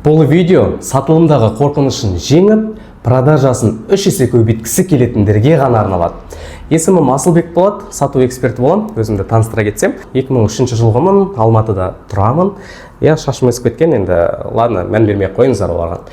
Бұл видео сатылымдағы қорқынышын жеңіп, продажасын 3 есе көбейткісі келетіндерге ғана арналады. Есімім Асылбек болады, сату эксперті боламын. Өзімді таныстыра кетсем, 2003 жылғымын, Алматыда тұрамын. Шашым өсіп кеткен, енді ладно, мән бермей қойыңыздар оларға.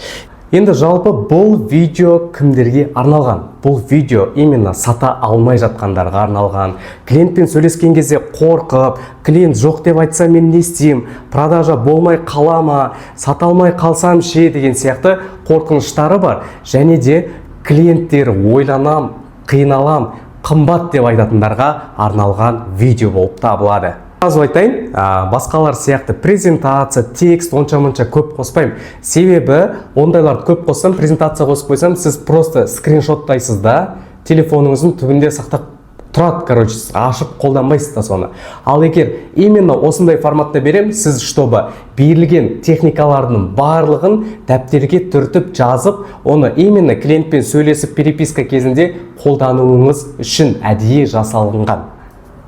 Енді жалпы бұл видео кімдерге арналған? Бұл видео именно сата алмай жатқандарға арналған. Клиентпен сөйлескен кезде қорқып, клиент жоқ деп айтса мен не істеймін, продажа болмай қала ма, сата алмай қалсам ше деген сияқты қорқыныштары бар. Және де клиенттер ойланам, қиналам, қымбат деп айтатындарға арналған видео болып табылады. Азу айтайын, басқалар сияқты презентация, текст онша-мұнша көп қоспаймын. Себебі ондайларды көп қоссам, презентация қосып қойсам, сіз просто скриншоттайсыз да, телефоныңыздың түбінде сақтап тұрады, ашып қолданбайсыз да соны. Ал егер именно осындай форматта берем, сіз чтобы берілген техникалардың барлығын дәптерге түртіп жазып, оны именно клиентпен сөйлесіп переписка кезінде қолдануыңыз үшін әдейі жасалынған.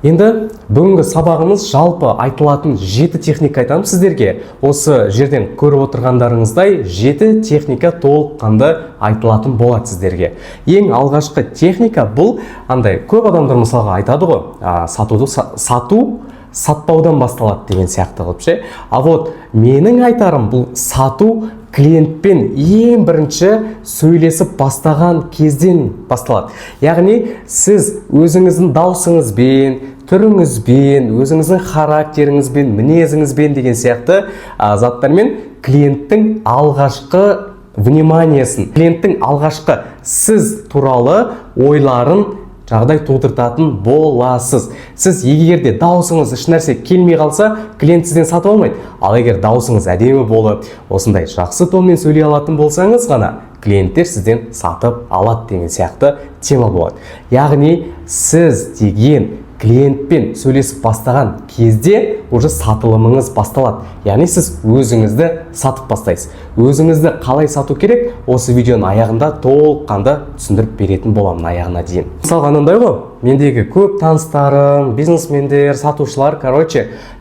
Енді бүгінгі сабағымыз жалпы айтылатын 7 техника айтамын сіздерге. Осы жерден көріп отырғандарыңыздай 7 техника толыққанды айтылатын болады сіздерге. Ең алғашқы техника бұл андай көп адамдар мысалға айтады ғой, сатпаудан басталады деген сияқты қылып ше. А вот менің айтарым бұл сату клиентпен ең бірінші сөйлесіп бастаған кезден басталады. Яғни сіз өзіңіздің даусыңызбен, түріңізбен, өзіңіздің характеріңізбен, мінезіңізбен деген сияқты заттармен клиенттің алғашқы вниманиясын, клиенттің алғашқы сіз туралы ойларын жағдай тудыртатын боласыз. Сіз егерде даусыңыз ешнәрсе келмей қалса, клиент сізден сатып алмайды. Ал егер даусыңыз әдемі болып, осындай жақсы тонмен сөйлей алатын болсаңыз ғана, клиенттер сізден сатып алады деген сияқты тема болады. Яғни сіз деген клиентпен сөйлесіп бастаған кезде уже сатылымыңыз басталады. Яғни сіз өзіңізді сатып бастайсыз. Өзіңізді қалай сату керек, осы видеоның аяғында толыққанды түсіндіріп беретін боламын аяғына дейін. Мысалға анандай ғой, мендегі көп таныстарым, бизнесмендер, сатушылар,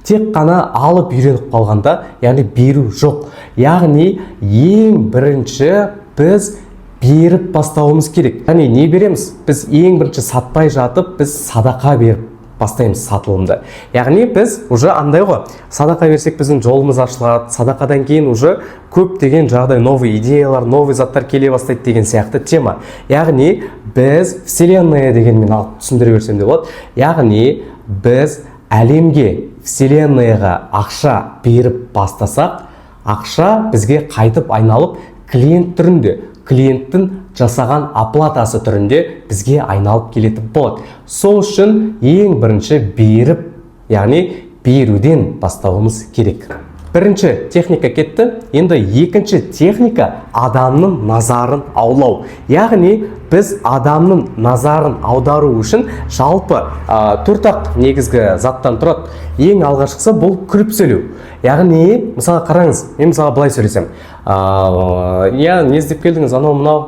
тек қана алып үйреніп қалғанда, яғни беру жоқ. Яғни ең бірінші біз беріп бастауымыз керек. Яғни не береміз? Біз ең бірінші сатпай жатып, біз садақа беріп бастаймыз сатылымды. Яғни біз уже андай ғой, садақа берсек біздің жолымыз ашылады, садақадан кейін уже көп деген жағдай, новый идеялар, новый заттар келе бастайды деген сияқты тема. Яғни біз вселенная дегенмен алып түсіндіре берсем де болады. Яғни біз әлемге, вселенныйға ақша беріп бастасақ, ақша бізге қайтып айналып клиент түрінде, клиенттің жасаған оплатасы түрінде бізге айналып келетін болады. Сол үшін ең бірінші беріп, яғни беруден бастауымыз керек. Бірінші техника кетті, енді екінші техника адамның назарын аулау. Яғни біз адамның назарын аудару үшін жалпы төрт-ақ негізгі заттан тұрады. Ең алғашқысы бұл күліп сөйлеу. Яғни, мысалы қараңыз, мен мысалы былай сөйлесем. Не іздеп келдіңіз, анау мынау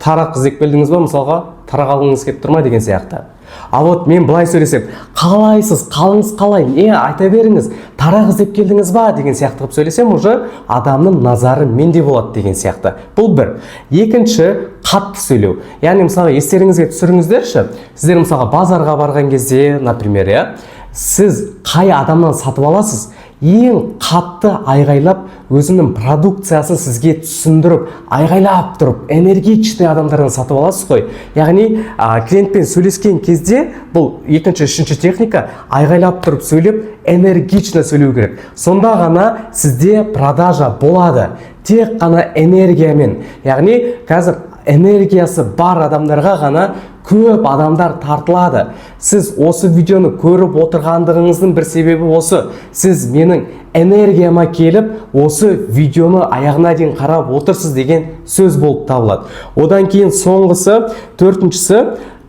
тарақ іздеп келдіңіз ба, мысалға тарақ алғыңыз келіп тұрма деген сияқты. А вот мен былай сөйлесем, қалайсыз, қалыңыз қалай, айта беріңіз, тарақ іздеп келдіңіз ба деген сияқты қылып сөйлесем, уже адамның назары менде болады деген сияқты. Бұл бір. Екінші, қатты сөйлеу. Яғни мысалға естеріңізге түсіріңіздерші, сіздер мысалға базарға барған кезде, например, сіз қай адамнан сатып аласыз? Ең қатты айғайлап, өзінің продукциясын сізге түсіндіріп, айғайлап тұрып, энергичный адамдардан сатып аласыз қой. Яғни, клиентпен сөйлескен кезде, бұл екінші, үшінші техника, айғайлап тұрып сөйлеп, энергично сөйлеу керек. Сонда ғана сізде продажа болады. Тек қана энергиямен. Яғни, қазір энергиясы бар адамдарға ғана көп адамдар тартылады. Сіз осы видеоны көріп отырғандығыңыздың бір себебі осы. Сіз менің энергияма келіп, осы видеоны аяғына дейін қарап отырсыз деген сөз болып табылады. Одан кейін соңғысы, төртіншісі,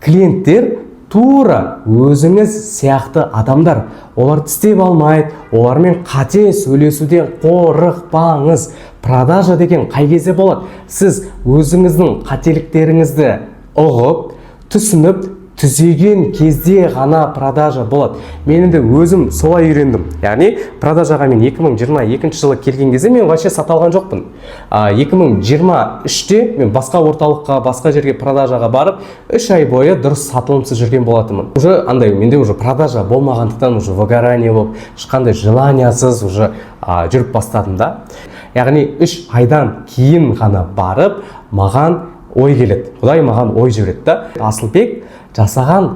клиенттер тура өзіңіз сияқты адамдар. Олар тістеп алмайды, олармен қате сөйлесуден қорықпаңыз. Продажа деген қай кезде болады? Сіз өзіңіздің қателіктеріңізді ұғып, түсініп, түзеген кезде ғана продажа болады. Мен де өзім солай үйрендім. Яғни продажаға мен 2022 жылы келген кезде мен вообще сата алған жоқпын. 2023-те мен басқа орталыққа, басқа жерге продажаға барып, 3 ай бойы дұрыс сатылымсыз жүрген болатынмын. Уже андай менде уже продажа болмағандықтан уже выгорание болып, ешқандай желаниясыз уже жүріп бастадым да. Яғни 3 айдан кейін ғана барып, маған ой келеді. Құдай маған ой жібереді да. Асылбек, жасаған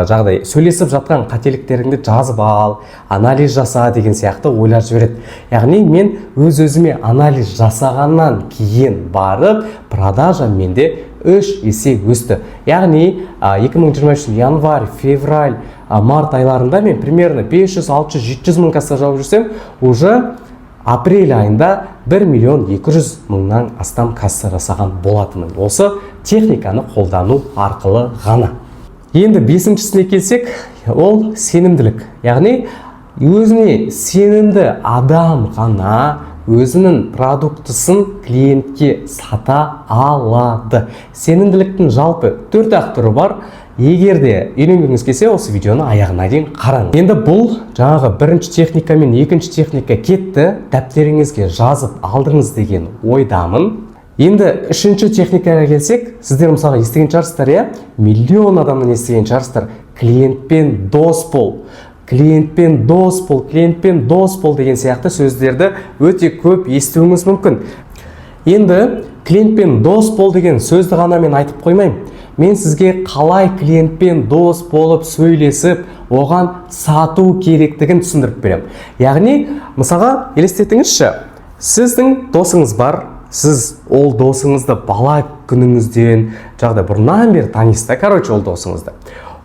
жағдай, сөйлесіп жатқан қателіктеріңді жазып ал, анализ жаса деген сияқты ойлар жібереді. Яғни мен өз-өзіме анализ жасағаннан кейін барып, продажа менде 3 есе өсті. Яғни 2023 январь, февраль, март айларында мен примерно 500, 600, 700 мың касса жауып жүрсем, уже апрель айында 1.200.000-нан астам касса жасаған болатынмын. Осы техниканы қолдану арқылы ғана. Енді 5-шісіне келсек, ол сенімділік. Яғни өзіне сенімді адам ғана өзінің продуктысын клиентке сата алады. Сенімділіктің жалпы 4 түрі бар. Егер де үйренгіңіз келсе, осы видеоны аяғына дейін қараңыз. Енді бұл жаңағы бірінші техника мен екінші техника кетті, дәптеріңізге жазып алдыңыз деген ойдамын. Енді үшінші техникаға келсек, сіздер мысалға естіген шығарсыздар, миллион адамнан естіген шығарсыздар, клиентпен дос бол. Клиентпен дос бол, клиентпен дос бол деген сияқты сөздерді өте көп естуіңіз мүмкін. Енді клиентпен дос бол деген сөзді ғана мен айтып қоймаймын. Мен сізге қалай клиентпен дос болып сөйлесіп, оған сату керектігін түсіндіріп беремін. Яғни, мысалға, елестетіңізші, сіздің досыңыз бар, сіз ол досыңызды бала күніңізден, жағдай бұрыннан бері танисыз, короче, ол досыңызды.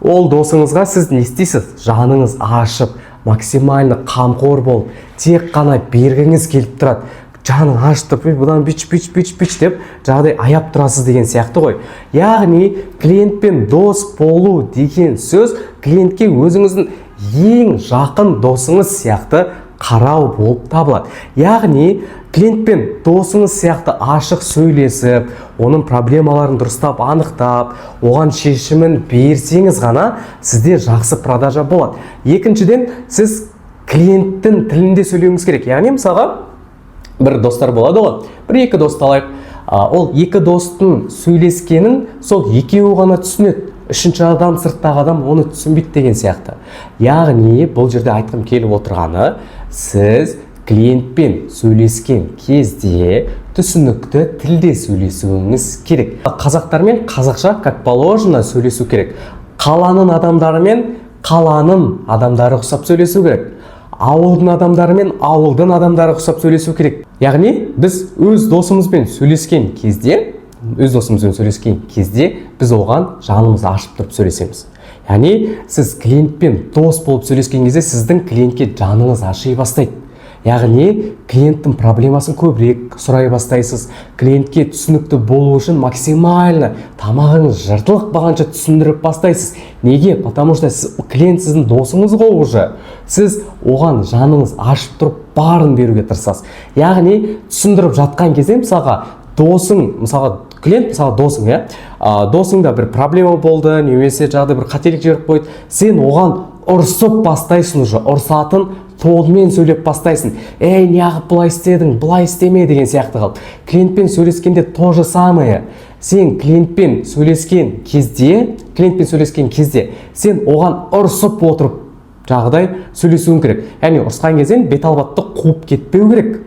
Ол досыңызға сіз не істейсіз? Жаныңыз ашып, максимально қамқор болып, тек қана бергіңіз келіп тұрады. Жаның ашып, бұдан бич деп жағдай аяп тұрасыз деген сияқты ғой. Яғни клиентпен дос болу деген сөз клиентке өзіңіздің ең жақын досыңыз сияқты қарау болып табылады. Яғни клиентпен досыңыз сияқты ашық сөйлесіп, оның проблемаларын дұрыстап анықтап, оған шешімін берсеңіз ғана сізде жақсы продажа болады. Екіншіден, сіз клиенттің тілінде сөйлеуіңіз керек. Яғни мысалға бір достар болады ғой, бір-екі досты алайық. Ол екі достың сөйлескенін сол екеуі ғана түсінеді. Үшінші адам, сырттағы адам оны түсінбейді деген сияқты. Яғни бұл жерде айтқым келіп отырғаны, сіз клиентпен сөйлескен кезде түсінікті тілде сөйлесуіңіз керек. Қазақтармен қазақша как положено сөйлесу керек. Қаланың адамдарымен қаланың адамдары ұқсап сөйлесу керек. Ауылдың адамдарымен ауылдың адамдары ұқсап сөйлесу керек. Яғни біз өз досымызбен сөйлескен кезде, біз оған жанымызды ашып тұрып сөйлесеміз. Яғни сіз клиентпен дос болып сөйлескен кезде сіздің клиентке жаныңыз аши бастайды. Яғни клиенттің проблемасын көбірек сұрай бастайсыз. Клиентке түсінікті болу үшін максимально тамағыңыз жыртылып бағанша түсіндіріп бастайсыз. Неге? Потому что клиент сіздің досыңыз ғой уже. Сіз оған жаныңыз ашып тұрып барын беруге тырысасыз. Яғни түсіндіріп жатқан кезде мысалға досың, мысалға клиент, мысалға досың, досыңда бір проблема болды, немесе жағдай бір қателік жіберіп қойды, сен оған ұрсып бастайсың уже, ұрсатын толмен сөйлеп бастайсың. Ей, неғып бұлай істедің, бұлай істеме деген сияқты қалып. Клиентпен сөйлескенде то же самое. Сен клиентпен сөйлескен кезде, сен оған ұрсып отырып жағдай сөйлесуің керек. Яғни ұрсқан кезде бет-албатты қуып кетпеу керек.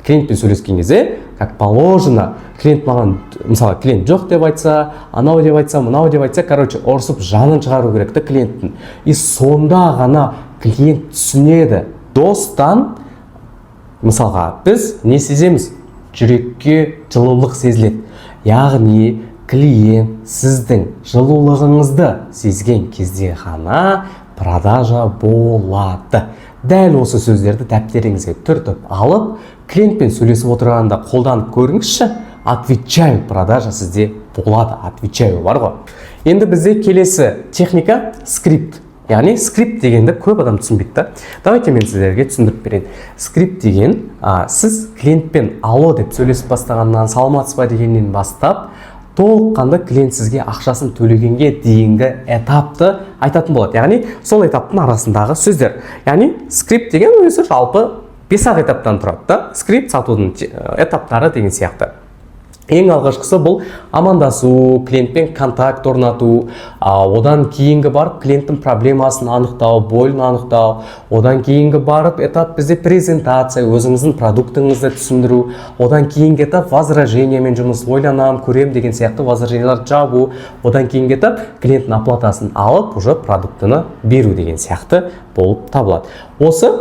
Клиентпен сөйлескен кезде, как положено, клиент маған, мысалы, клиент жоқ деп айтса, анау деп айтса, мынау деп айтса, короче, ұрсып жанын шығару керекті клиенттің. И сонда ғана клиент түсінеді. Достан, мысалға, біз не сеземіз? Жүрекке жылулық сезіледі. Яғни клиент сіздің жылулығыңызды сезген кезде ғана продажа болады. Дәл осы сөздерді дәптеріңізге түртіп алып, клиентпен сөйлесіп отырғанда қолданып көріңізші, отвечаю продажа сізде болады, отвечаю бар ғой. Енді бізде келесі техника скрипт. Яғни скрипт дегенді көп адам түсінбейді. Давайте мен сіздерге түсіндіріп берейін. Скрипт деген, сіз клиентпен алло деп сөйлесіп бастағаннан, саламатсыз ба дегеннен бастап, толыққанды клиент сізге ақшасын төлегенге дейінгі этапты айтатын болады. Яғни сол этаптың арасындағы сөздер. Яғни скрипт деген өзі жалпы 5 этаптан тұрады да. Скрипт сатудың этаптары деген сияқты. Ең алғашқысы бұл амандасу, клиентпен контакт орнату, одан кейінгі барып клиенттің проблемасын анықтау, болын анықтау, одан кейінгі барып этап бізде презентация, өзіңіздің продуктыңызды түсіндіру, одан кейінгі этап возражениемен жұмыс, ойланам, көрем деген сияқты возраженияларды жабу, одан кейінгі этап клиенттің оплатасын алып, уже продуктыны беру деген сияқты болып табылады. Осы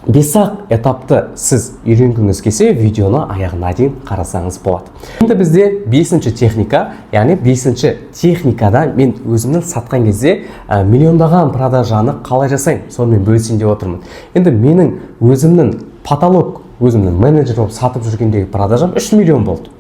5 этапты сіз үйренгіңіз келсе, видеоны аяғына дейін қарасаңыз болады. Енді бізде 5-ші техника, яғни 5-ші техникада мен өзімнің сатқан кезде миллиондаған продажаны қалай жасаймын, сонымен бөлісейін деп отырмын. Енді менің өзімнің потолок, өзімнің менеджер болып сатып жүргендегі продажам 3 миллион болды.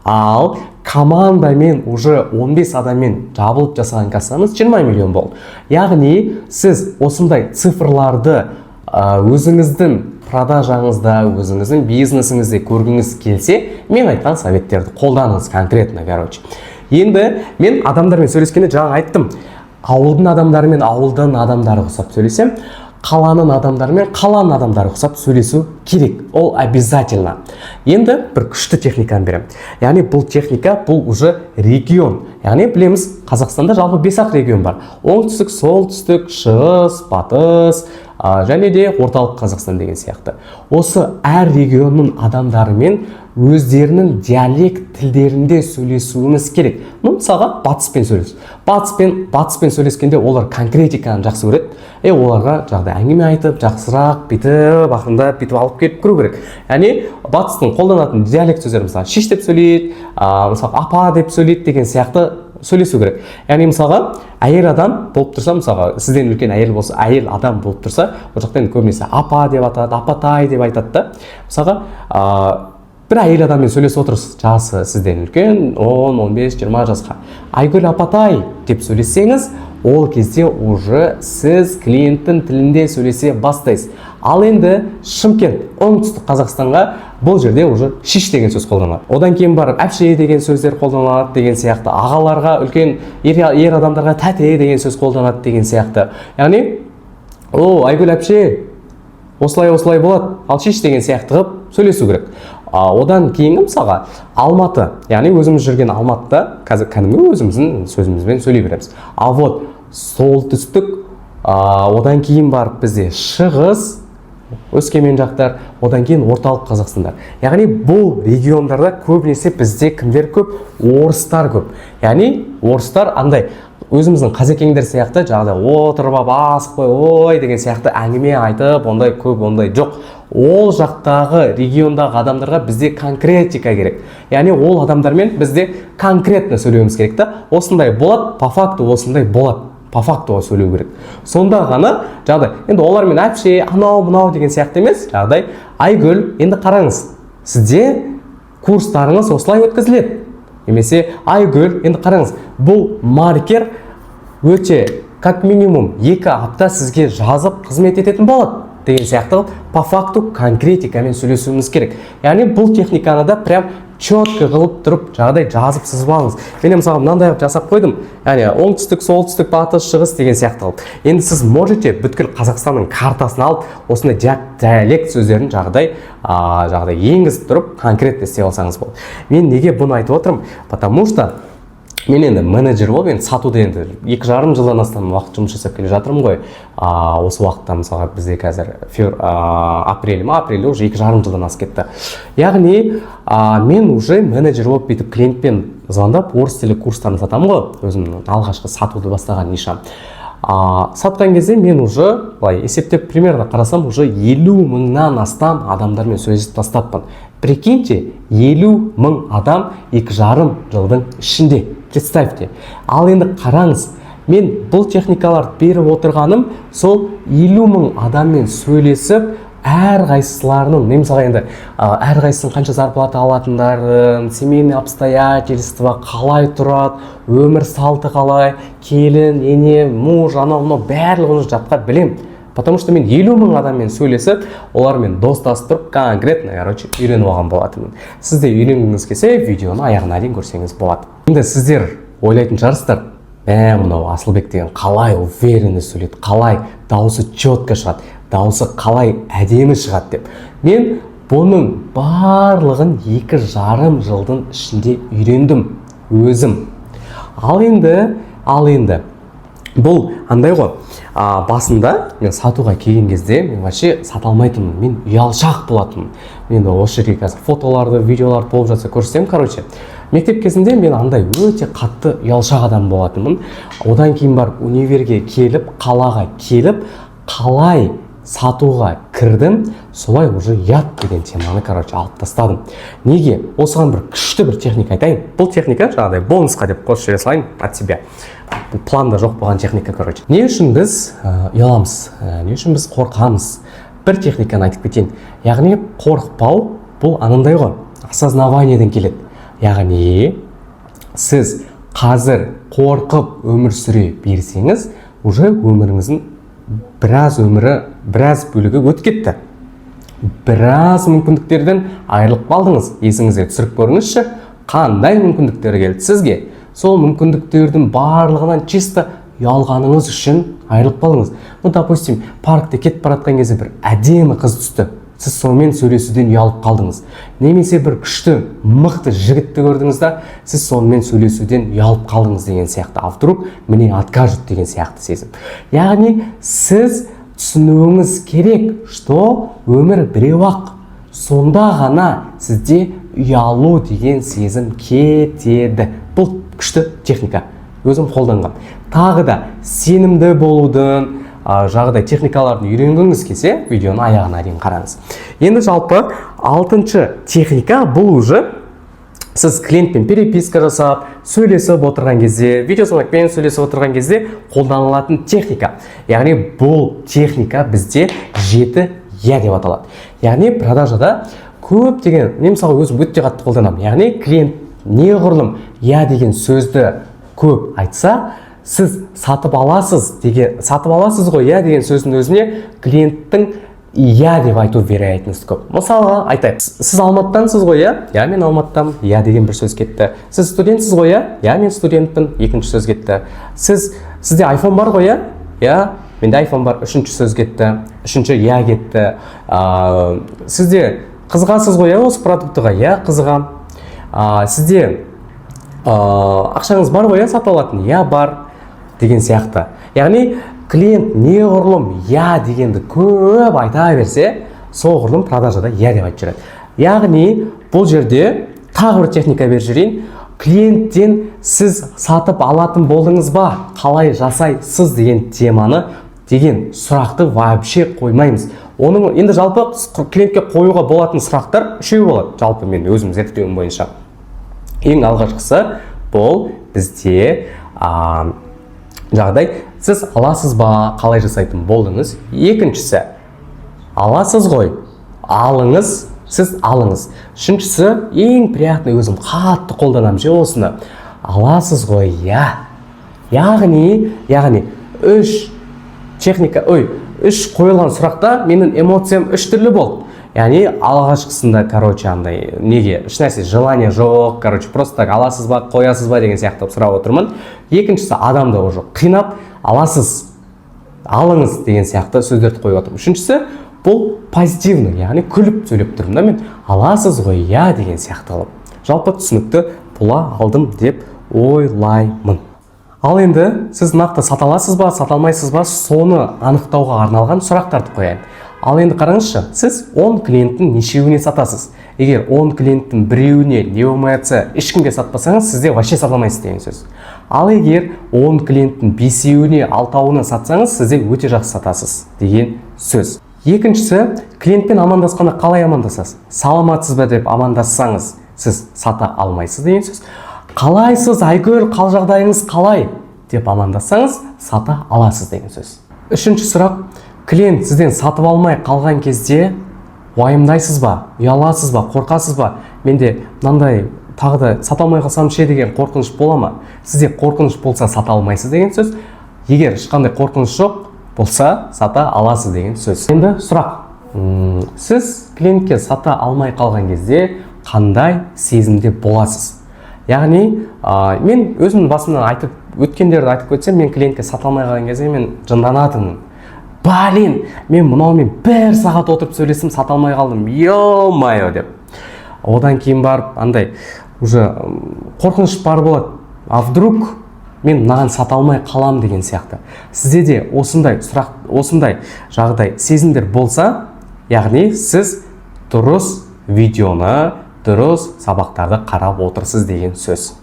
Ал командамен уже 15 адаммен жабылып жасаған кассамыз 20 миллион болды. Яғни сіз осындай цифрларды өзіңіздің продажаңызда, өзіңіздің бизнесіңізде көргіңіз келсе, мен айтқан советтерді қолданыңыз конкретно, короче. Енді мен адамдармен сөйлескенде жаңа айттым, ауылдың адамдарымен ауылдың адамдары ұқсап сөйлесем, қаланың адамдарымен қаланың адамдары ұқсап сөйлесу керек. Ол обязательно. Енді бір күшті техниканы берем. Яғни бұл техника, бұл уже регион. Яғни білеміз, Қазақстанда жалпы 5 регион бар. Оңтүстік, солтүстік, шығыс, батыс, және де орталық Қазақстан деген сияқты. Осы әр регионның адамдарымен өздерінің диалект тілдерінде сөйлесуіміз керек. Мысалға батыспен сөйлесу. Батыспен сөйлескенде олар конкретиканы жақсы көреді. Оларға жағдай әңгіме айтып, жақсырақ бүйтіп, ақырындап бүйтіп алып келіп кіру керек. Яғни батыстың қолданатын диалект сөздері, мысалы шеш деп сөйлейді, мысалы апа деп сөйлейді деген сияқты сөйлесу керек. Яғни мысалға әйел адам болып тұрса, мысалға сізден үлкен әйел болса, әйел адам болып тұрса, ол жақта енді көбінесе апа деп атады, апатай деп айтады да. Мысалға бір әйел адаммен сөйлесіп отырсыз, жасы сізден үлкен, 10, 15, 20 жасқа. Айгүл апатай деп сөйлесеңіз, ол кезде уже сіз клиенттің тілінде сөйлесе бастайсыз. Ал енді Шымкент, оңтүстік Қазақстанға бұл жерде уже шиш деген сөз қолданылады. Одан кейін барып әпше деген сөздер қолданылады деген сияқты. Ағаларға, үлкен ер адамдарға тәте деген сөз қолданылады деген сияқты. Яғни, Айгүл әпше, осылай болады, ал шиш деген сияқты қылып сөйлесу керек. Одан кейінгі мысалға Алматы, яғни өзіміз жүрген Алматыда қазір кәдімгі өзіміздің сөзімізбен сөйлей береміз. А вот солтүстік, одан кейін барып бізде шығыс, Өскемен жақтар, одан кейін орталық Қазақстандар. Яғни бұл региондарда көбінесе бізде кімдер көп? Орыстар көп. Яғни орыстар андай өзіміздің қазекеңдер сияқты жағдай отырып асықпай ой деген сияқты әңгіме айтып, ондай көп, ондай жоқ. Ол жақтағы региондағы адамдарға бізде конкретика керек. Яғни ол адамдармен бізде конкретно сөйлеуіміз керек та. Осындай болады, по факту осындай болады. По фактуға сөйлеу керек. Сонда ғана жағдай. Енді олармен әпше, анау, мынау деген сияқты емес. Жағдай, Айгүл, енді қараңыз. Сізде курстарыңыз осылай өткізіледі. Немесе Айгүл, енді қараңыз. Бұл маркер өте как минимум 2 апта сізге жазып қызмет ететін болады. Деген сияқты по факту конкретикамен сөйлесуіміз керек. Яғни бұл техниканы да прям четко қылып тұрып жағдай жазып сызып алыңыз. Мен мысалы мынандай жасап қойдым. Яғни оңтүстік, солтүстік, батыс, шығыс деген сияқты қылып. Енді сіз можете бүткіл Қазақстанның картасын алып, осындай диалект сөздерін жағдай енгізіп тұрып конкретно істей алсаңыз болады. Мен неге бұны айтып отырмын? Потому что мен енді менеджер болып, енді сатуда енді 2,5 жылдан астам уақыт жұмыс жасап келе жатырмын ғой. Осы уақытта мысалға бізде қазір апрель уже 2,5 жылдан асып кетті. Яғни мен уже менеджер болып бүйтіп клиентпен звондап орыс тілі курстарын сатамын ғой. Өзімнің алғашқы сатуды бастаған нишам. Сатқан кезде мен уже есептеп примерно қарасам уже 50 мыңнан астам адамдармен сөйлесіп тастаппын. Прикиньте, 50 мың адам 2,5 жылдың ішінде. Представьте. Ал енді қараңыз, мен бұл техникаларды беріп отырғаным сол 50 мың адаммен сөйлесіп, әрқайсыларының, немесе енді әрқайсының қанша зарплата алатындарын, семейный обстоятельства қалай тұрады, өмір салты қалай, келін, ене, муж, анау барлығын жатқа білем. Потому что мен 50 000 адаммен сөйлесіп, олармен достасып тұрып, конкретно, үйреніп алған болатынмын. Сіз де үйренгіңіз келсе, видеоны аяғына дейін көрсеңіз болады. Енді сіздер ойлайтын шығарсыздар, мынау Асылбек деген қалай уверенно сөйлейді, қалай дауысы четко шығады, дауысы қалай әдемі шығады деп. Мен бұның барлығын 2,5 жылдың ішінде үйрендім өзім. Ал енді бұл андай ғой, басында мен сатуға келген кезде мен вообще сата алмайтынмын, мен ұялшақ болатынмын. Мен осы жерге қазір фотоларды, видеоларды болып жатса көрсем, мектеп кезінде мен андай өте қатты ұялшақ адам болатынмын. Одан кейін барып универге келіп, қалаға келіп, қалай сатуға кірдім, солай уже ұят деген теманы алып тастадым. Неге? Осыған бір күшті бір техника айтайын. Бұл техника жаңағыдай бонусқа деп қосып жібере салайын от себя. Бұл планда жоқ болған техника, Не үшін біз ұяламыз? Не үшін біз қорқамыз? Бір техниканы айтып кетейін. Яғни қорықпау бұл анандай ғой, осознаваниеден келеді. Яғни сіз қазір қорқып өмір сүре берсеңіз, уже өміріңіздің біраз бөлігі өтіп кетті. Біраз мүмкіндіктерден айырылып қалдыңыз. Есіңізге түсіріп көріңізші, қандай мүмкіндіктер келді сізге. Сол мүмкіндіктердің барлығынан чисто ұялғаныңыз үшін айырылып қалдыңыз. Допустим, паркте кетіп баратқан кезде бір әдемі қыз түсті. Сіз сонымен сөйлесуден ұялып қалдыңыз. Немесе бір күшті, мықты жігітті көрдіңіз да, сіз сонымен сөйлесуден ұялып қалдыңыз деген сияқты. А вдруг мне откажут деген сияқты сезім. Яғни сіз түсінуіңіз керек, что өмір біреу-ақ. Сонда ғана сізде ұялу деген сезім кетеді. Бұл күшті техника. Өзім қолданғам. Тағы да сенімді болудың жағдай техникаларын үйренгіңіз келсе, видеоны аяғына дейін қараңыз. Енді жалпы 6-шы техника бұл уже сіз клиентпен переписка жасап, сөйлесіп отырған кезде, видеозвонокпен сөйлесіп отырған кезде қолданылатын техника. Яғни бұл техника бізде 7 я деп аталады. Яғни продажада көп деген, мен мысалы өзім өте қатты қолданамын. Яғни клиент неғұрлым я деген сөзді көп айтса, сіз сатып аласыз ғой я деген сөздің өзіне клиенттің я деп айту вероятность көп. Мысалы айтайық, сіз Алматыдансыз ғой я мен Алматыдамын, я деген бір сөз кетті. Сіз студентсіз ғой я мен студентпін, екінші сөз кетті. Сізде iPhone бар ғой я менде iPhone бар, үшінші сөз кетті, үшінші я кетті. Сізде қызығасыз ғой осы продуктыға, қызығам. Сізде ақшаңыз бар ғой сатып алатын, бар деген сияқты. Яғни клиент неғұрлым я дегенді көп айта берсе, соғұрлым продажада я деп айтып жүреді. Яғни бұл жерде тағы бір техника беріп жіберейін. Клиенттен сіз сатып алатын болдыңыз ба, қалай жасайсыз деген теманы, деген сұрақты вообще қоймаймыз. Оның енді жалпы клиентке қоюға болатын сұрақтар үшеу болады. Жалпы мен өзім зерттеуім бойынша. Ең алғашқысы бұл бізде жағдай, сіз аласыз ба, қалай жасайтын болдыңыз. Екіншісі, аласыз ғой, алыңыз, сіз алыңыз. Үшіншісі, ең приятный, өзім қатты қолданамын осыны. Аласыз ғой, Яғни, үш қойылған сұрақта менің эмоциям үш түрлі болды. Яғни алғашқысында, андай, неге, ешнәрсе желание жоқ, просто так аласыз ба, қоясыз ба деген сияқты сұрап отырмын. Екіншісі, адамды уже қинап, аласыз, алыңыз деген сияқты сөздерді қойып отырмын. Үшіншісі, бұл позитивный, яғни күліп сөйлеп тұрмын да мен, аласыз ғой, деген сияқты алып. Жалпы түсінікті бола алдым деп ойлаймын. Ал енді сіз нақты сата аласыз ба, сата алмайсыз ба, соны анықтауға арналған сұрақтарды қояйын. Ал енді қараңызшы, сіз 10 клиенттің нешеуіне сатасыз? Егер 10 клиенттің біреуіне не болмайатса, ешкімге сатпасаңыз, сізде вообще сата алмайсыз деген сөз. Ал егер 10 клиенттің 5-еуіне, 6-ауына сатсаңыз, сізде өте жақсы сатасыз деген сөз. Екіншісі, клиентпен амандасқанда қалай амандасасыз? Саламатсыз ба деп амандассаңыз, сіз сата алмайсыз деген сөз. Қалайсыз, Айгүл, қал жағдайыңыз қалай деп амандассаңыз, сата аласыз деген сөз. Үшінші сұрақ, клиент сізден сатып алмай қалған кезде уайымдайсыз ба, ұяласыз ба, қорқасыз ба? Менде мынандай тағы да сата алмай қалсам ше деген қорқыныш бола ма? Сізде қорқыныш болса сата алмайсыз деген сөз. Егер ешқандай қорқыныш жоқ, болса сата аласыз деген сөз. Енді сұрақ, сіз клиентке сата алмай қалған кезде қандай сезімде боласыз? Яғни мен өзімнің басымнан өткендерді айтып кетсем, мен клиентке сата алмай қалған кезде мен жынданатынмын. Блин, мен мынаумен 1 сағат отырып сөйлестім, сата алмай қалдым, ё-майо деп. Одан кейін барып андай уже қорқыныш бар болады. А вдруг мен мынаған сата алмай қалам деген сияқты. Сізде де осындай жағдай сезімдер болса, яғни сіз дұрыс видеоны, дұрыс сабақтарды қарап отырсыз деген сөз.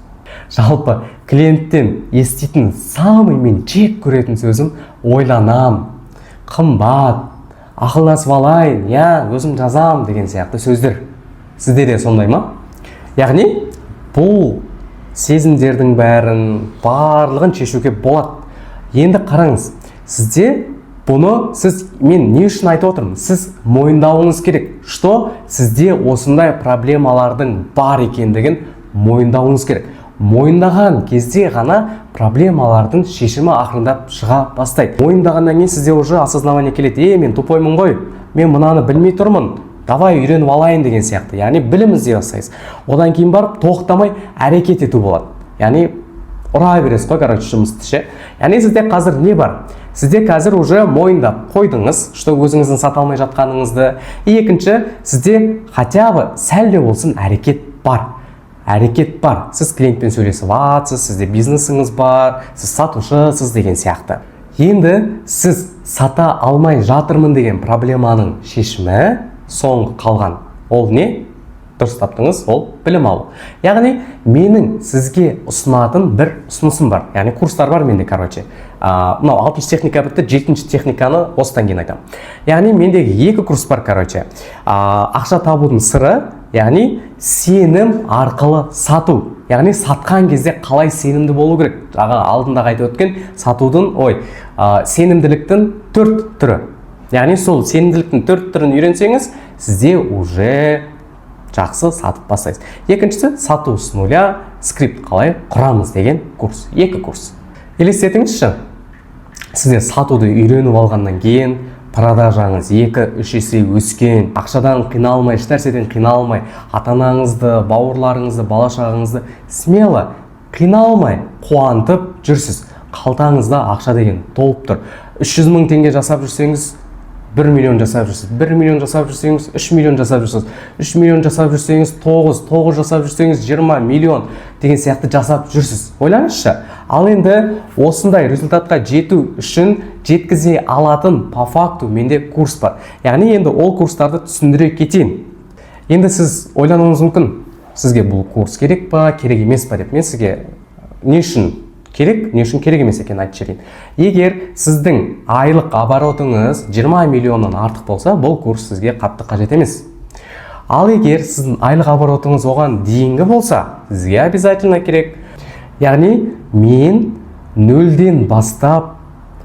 Жалпы клиенттен еститін самый мен жек көретін сөзім ойланам, қымбат, ақылдасып алайын, өзім жазам деген сияқты сөздер. Сізде де сондай ма? Яғни бұл сезімдердің барлығын шешуге болады. Енді қараңыз, мен не үшін айтып отырмын? Сіз мойындауыңыз керек, что сізде осындай проблемалардың бар екендігін мойындауыңыз керек. Мойындаған кезде ғана проблемалардың шешімі ақырындап шыға бастайды. Мойындағаннан кейін сізде уже осознавание келеді. Мен тупоймын ғой, мен мынаны білмей тұрмын, давай үйреніп алайын деген сияқты. Яғни білім іздей бастайсыз. Одан кейін барып тоқтамай әрекет ету болады. Яғни ұра бересіз ғой, жұмысты. Яғни сізде қазір не бар? Сізде қазір уже мойындап қойдыңыз, что өзіңіздің сата алмай жатқаныңызды. Екінші, сізде хотя бы сәл де болсын әрекет бар. Сіз клиентпен сөйлесіп жатсыз, сізде бизнесіңіз бар, сіз сатушысыз деген сияқты. Енді сіз сата алмай жатырмын деген проблеманың шешімі соңғы қалған. Ол не? Дұрыс таптыңыз, ол білім алу. Яғни менің сізге ұсынатын бір ұсынысым бар. Яғни курстар бар менде, мынау 6 техника бітті, 7 техниканы осыдан кейін айтамын. Яғни мендегі 2 курс бар, ақша табудың сыры, яғни сенім арқылы сату. Яғни сатқан кезде қалай сенімді болу керек? Алдында айтып өткен сенімділіктің 4 түрі. Яғни сол сенімділіктің 4 түрін үйренсеңіз, сізде уже жақсы сатып бастайсыз. Екіншісі сату с нуля, скрипт қалай құрамыз деген курс. 2 курс. Елестетіңізші, сізде сатуды үйреніп алғаннан кейін продажаңыз 2-3 есе өскен, ақшадан қиналмай, еш нәрседен қиналмай, ата-анаңызды, бауырларыңызды, бала-шағаңызды смело қиналмай қуантып жүрсіз. Қалтаңызда ақша деген толып тұр. 300 мың теңге жасап жүрсеңіз, 1 миллион жасап жүрсіз, 1 миллион жасап жүрсеңіз, 3 миллион жасап жүрсіз, 3 миллион жасап жүрсеңіз, 9 жасап жүрсеңіз, 20 миллион деген сияқты жасап жүрсіз. Ойлаңызшы, ал енді осындай результатқа жету үшін жеткізе алатын по факту менде курс бар. Яғни енді ол курстарды түсіндіре кетейін. Енді сіз ойлануыңыз мүмкін, сізге бұл курс керек па, керек емес па деп. Мен сізге не үшін керек, не үшін керек емес екенін айтып жіберейін. Егер сіздің айлық оборотыңыз 20 миллионнан артық болса, бұл курс сізге қатты қажет емес. Ал егер сіздің айлық оборотыңыз оған дейінгі болса, сізге обязательно керек. Яғни мен нөлден бастап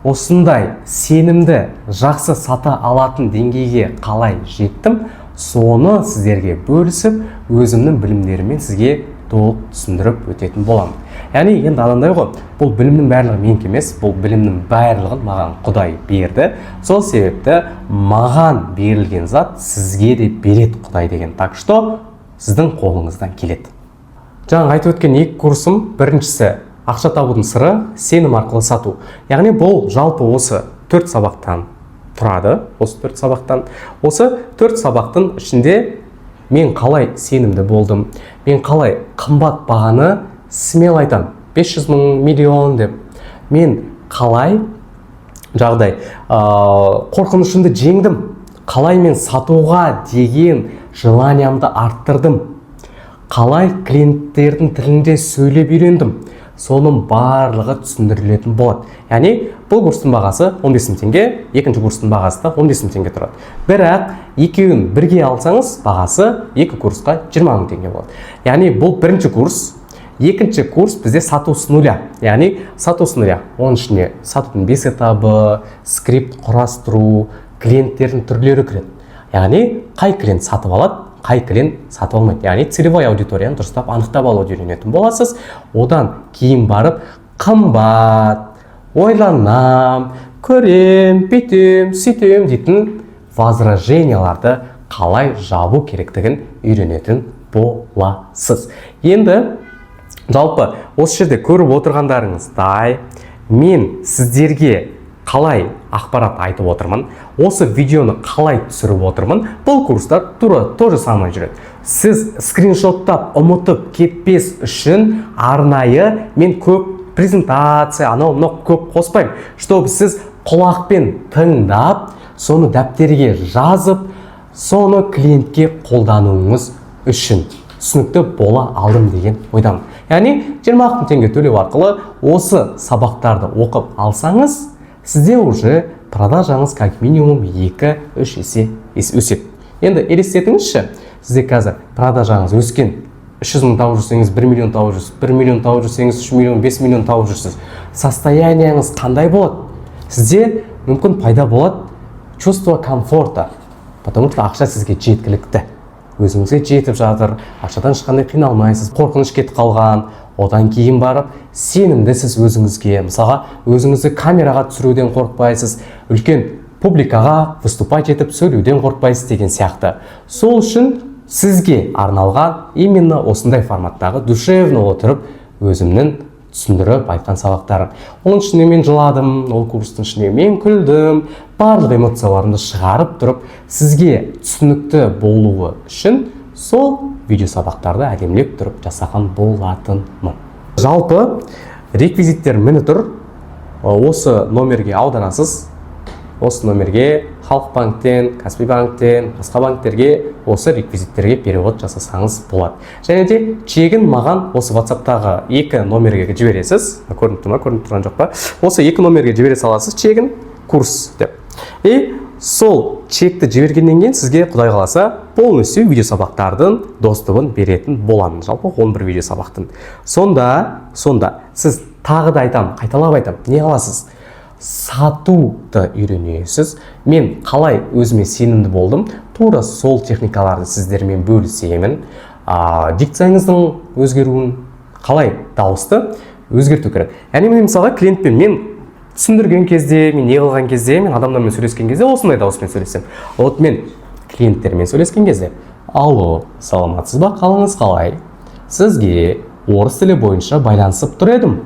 осындай сенімді жақсы сата алатын деңгейге қалай жеттім, соны сіздерге бөлісіп, өзімнің білімдерімен сізге толық түсіндіріп өтетін боламын. Яғни енді анандай ғой, бұл білімнің барлығы менікі емес, бұл білімнің барлығын маған Құдай берді. Сол себепті маған берілген зат сізге де береді Құдай деген. Так что сіздің қолыңыздан келеді. Жаңа айтып өткен 2 курсым, біріншісі ақша табудың сыры, сенім арқылы сату. Яғни бұл жалпы осы 4 сабақтан тұрады. Осы 4 сабақтың ішінде мен қалай сенімді болдым, мен қалай қымбат бағаны смело айтам, 500 мың, миллион деп. Мен қалай қорқынышымды жеңдім, қалай мен сатуға деген желаниямды арттырдым, қалай клиенттердің тілінде сөйлеп үйрендім. Соның барлығы түсіндірілетін болады. Яғни бұл курстың бағасы 15 мың теңге, екінші курстың бағасы да 15 мың теңге тұрады. Бірақ екеуін бірге алсаңыз, бағасы 2 курсқа 20 мың теңге болады. Яғни бұл бірінші курс. Екінші курс бізде сату с нуля. Яғни сату с нуля. Оның ішіне сатудың 5 этабы, скрипт құрастыру, клиенттердің түрлері кіреді. Яғни қай клиент сатып алады, қай клиент сатып алмайды. Яғни целевой аудиторияны дұрыстап анықтап алуды үйренетін боласыз. Одан кейін барып қымбат, ойланам, көрем, бүйтем, сөйтем дейтін возраженияларды қалай жабу керектігін үйренетін боласыз. Енді жалпы осы жерде көріп отырғандарыңыздай мен сіздерге қалай ақпарат айтып отырмын, осы видеоны қалай түсіріп отырмын, бұл курста тура то же самое жүреді. Сіз скриншоттап ұмытып кетпес үшін арнайы мен көп презентация, анау көп қоспаймын, чтобы сіз құлақпен тыңдап, соны дәптерге жазып, соны клиентке қолдануыңыз үшін түсінікті бола алдым деген ойдамын. Яғни 20 000 теңге төлеу арқылы осы сабақтарды оқып алсаңыз, сізде уже продажаңыз как минимум 2-3 есе өседі. Енді елестетіңізші, сізде қазір продажаңыз өскен, 300 000 тауып жүрсеңіз 1 миллион тауып жүрсіз, 1 миллион тауып жүрсеңіз 3 миллион, 5 миллион тауып жүрсіз. Состоянияңыз қандай болады? Сізде мүмкін пайда болады чувство комфорта, потому что ақша сізге жеткілікті. Өзіңізге жетіп жатыр, ақшадан ешқандай қиналмайсыз, қорқыныш кетіп қалған, одан кейін барып сенімдісіз өзіңізге, мысалға өзіңізді камераға түсіруден қорықпайсыз, үлкен публикаға выступать етіп сөйлеуден қорықпайсыз деген сияқты. Сол үшін сізге арналған именно осындай форматтағы душевно отырып өзімнің түсіндіріп айтқан сабақтарым. Оның ішінде мен жыладым, ол курстың ішінде мен күлдім, барлық эмоцияларымды шығарып тұрып, сізге түсінікті болуы үшін сол видео сабақтарды әдемілеп тұрып жасаған болатынмын. Жалпы реквизиттер міне тұр. Осы номерге аударасыз. Осы номерге Халық банктен, Каспий банктен, басқа банктерге осы реквизиттерге перевод жасасаңыз болады. Және де чегін маған осы WhatsApp-тағы 2 номерге жібересіз. Көрініп тұр ма, көрініп тұрған жоқ па? Осы 2 номерге жібере саласыз чегін, курс деп. И сол чекті жібергеннен кейін сізге Құдай қаласа полностью видео сабақтардың достығын беретін боламын. Жалпы 11 видео сабақтың. Сонда сіз тағы да айтам, қайталап айтам, не қаласыз? Сатуды үйренесіз. Мен қалай өзіме сенімді болдым, тура сол техникаларды сіздермен бөлісемін. Дикцияңыздың өзгеруін қалай дауысты өзгерту керек. Яғни мен мысалға клиентпен мен түсіндірген кезде, мен не қылған кезде, мен адамдармен сөйлескен кезде осындай дауыспен сөйлесем. Вот мен клиенттермен сөйлескен кезде, алло, саламатсыз ба, қалыңыз қалай? Сізге орыс тілі бойынша байланысып тұр едім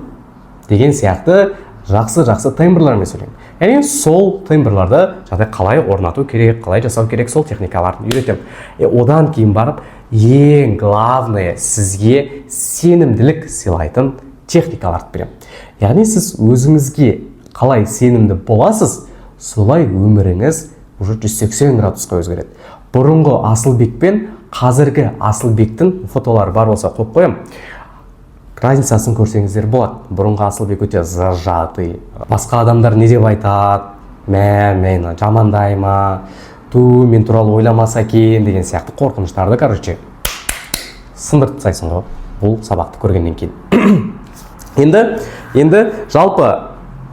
деген сияқты жақсы тембрлармен сөйлеймін. Яғни сол тембрларды жағдай қалай орнату керек, қалай жасау керек, сол техникаларды үйретемін. Одан кейін барып, ең главное сізге сенімділік сыйлайтын техникаларды беремін. Яғни сіз өзіңізге қалай сенімді боласыз, солай өміріңіз уже 180 градусқа өзгереді. Бұрынғы Асылбек пен қазіргі Асылбектің фотолары бар болса қойып қоямын. Разницасын көрсеңіздер болады. Бұрынғы Асылбек өте зажатый. Басқа адамдар не деп айтады? Мені жамандай ма? Мен туралы ойламаса екен деген сияқты қорқыныштарды, короче, сындырып тастайсың ғой бұл сабақты көргеннен кейін. Енді жалпы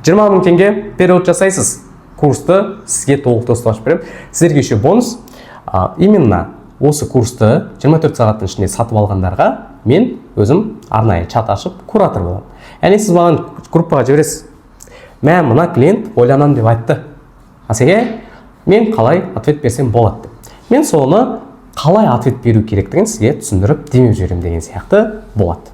20 000 теңге перевод жасайсыз. Курсты сізге толық ашып беремін. Сіздерге еще бонус. Именно осы курсты 24 сағаттың ішінде сатып алғандарға мен өзім арнайы чат ашып куратор боламын. Яғни сіз маған группаға жібересіз. Мына клиент ойланам деп айтты. Асеге, мен қалай ответ берсем болады деп. Мен соны қалай ответ беру керектігін сізге түсіндіріп демеп жіберем деген сияқты болады.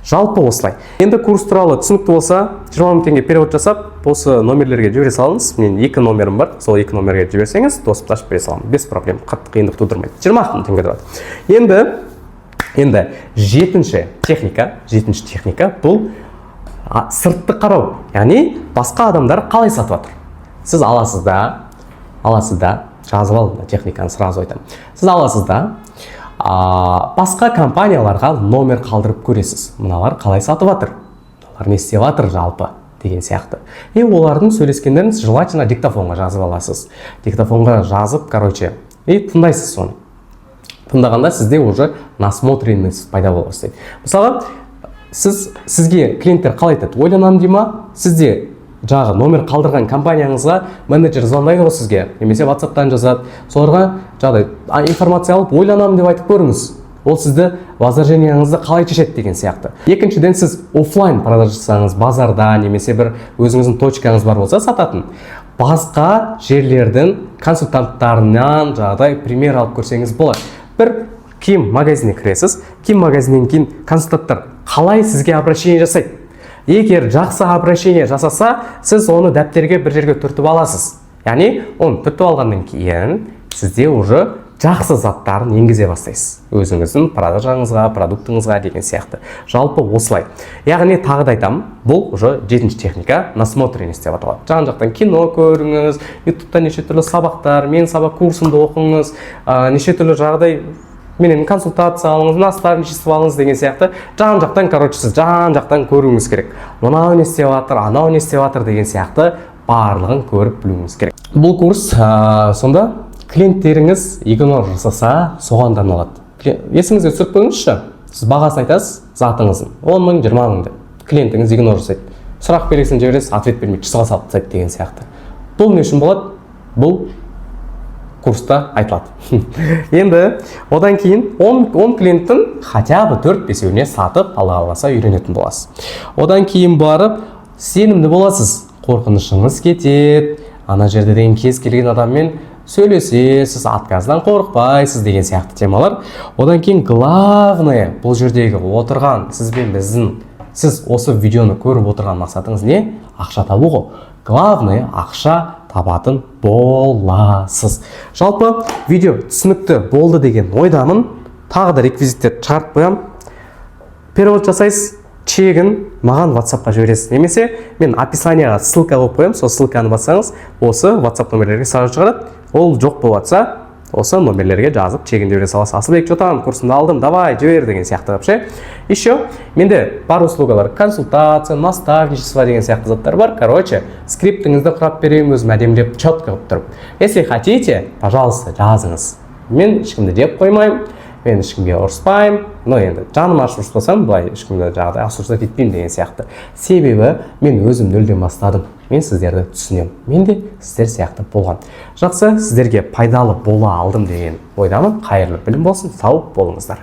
Жалпы осылай. Енді курс туралы түсінікті болса, 20 000 теңге перевод жасап, осы номерлерге жібере салыңыз. Мен 2 номерім бар, сол 2 номерге жіберсеңіз, доступты ашып бере саламын. Без проблем, қатты қиындық тудырмайды. 20 000 теңге тұрады. Енді жетінші техника бұл сыртты қарау. Яғни басқа адамдар қалай сатып жатыр. Сіз аласыз да, жазып алдым техниканы сразу айтамын. Сіз аласыз да, басқа компанияларға номер қалдырып көресіз. Мыналар қалай сатып жатыр, мыналар не істеп жатыр жалпы деген сияқты. Олардың сөйлескендерін желательно диктофонға жазып аласыз. Диктофонға жазып, короче, тыңдайсыз соны. Тыңдағанда сізде уже насмотренность пайда бола бастайды. Мысалға, сізге клиенттер қалай айтады? Ойланам дей ма? Сізде жағы номер қалдырған компанияңызға менеджер звондайды ғой сізге, немесе WhatsApp-тан жазады. Соларға жағдай информация алып, ойланам деп айтып көріңіз. ол сізді возражениеңізді қалай шешеді деген сияқты. Екіншіден, сіз офлайн продажа жасаңыз, базарда немесе бір өзіңіздің точкаңыз бар болса сататын, басқа жерлердің консультанттарынан жағдай пример алып көрсеңіз болады. Бір киім магазиніне кіресіз, киім магазиннен кейін консультанттар қалай сізге обращение жасайды. Егер жақсы обращение жасаса, сіз оны дәптерге бір жерге түртіп аласыз. Яғни, оны түртіп алғаннан кейін сізде уже жақсы заттарын енгізе бастайсыз. Өзіңіздің продажаңызға, продуктыңызға деген сияқты. Жалпы осылай. Яғни тағы да айтамын, бұл уже 7-ші техника насмотренность деп аталады. Жан-жақтан кино көріңіз, ютубта неше түрлі сабақтар, мен сабақ курсымды оқыңыз, неше түрлі жағдай менен консультация алыңыз, наставничество алыңыз деген сияқты. Жан-жақтан, сіз жан-жақтан көруіңіз керек. Мынау не істеп жатыр, анау не істеп жатыр деген сияқты барлығын көріп білуіңіз керек. Бұл курс сонда клиенттеріңіз игнор жасаса, соған арналады. Есіңізге түсіріп қойыңызшы, сіз бағасын айтасыз, затыңыздың 10 мың, 20 мың деп. Клиентіңіз игнор жасайды. Сұрақ белгісін жібересіз, ответ бермейді, чысқа салып тастайды деген сияқты. Бұл не үшін болады? Бұл курста айтылады. Енді одан кейін 10 клиенттің хотя бы 4-5-еуіне сатып, Алла қаласа үйренетін боласыз. Одан кейін барып сенімді боласыз. Қорқынышыңыз кетеді. Ана жерде деген кез келген адаммен сөйлесесіз, отказдан қорықпайсыз деген сияқты темалар. Одан кейін главное, бұл жердегі отырған сізбен сіз осы видеоны көріп отырған мақсатыңыз не? Ақша табу ғой. Главное, ақша табатын боласыз. Жалпы видео түсінікті болды деген ойдамын. Тағы да реквизиттерді шығарып қоямын. Перевод жасайсыз, чегін маған WhatsApp-қа жібересіз. Немесе мен описанияға ссылка қойып қоямын, сол ссылканы бассаңыз, осы WhatsApp номерлерге сразу шығарады. Ол жоқ болып жатса, осы номерлерге жазып чегін жібере саласыз. Асылбек Жотан курсымды алдым, давай жібер деген сияқты вообще. Еще менде бар услугалар, консультация, наставничество деген сияқты заттар бар. Короче, скриптіңізді құрап беремін, өзім әдемілеп четко қылып тұрып. Если хотите, пожалуйста, жазыңыз. Мен ешкімді деп қоймаймын. Мен ешкімге ұрыспаймын, но енді жаным ашып ұрыспасам, былай ешкімді жағдай асырсат етпеймін деген сияқты. Себебі мен өзім нөлден бастадым. Мен сіздерді түсінемін. Мен де сіздер сияқты болған. Жақсы, сіздерге пайдалы бола алдым деген ойдамын. Қайырлы білім болсын, сау болыңыздар.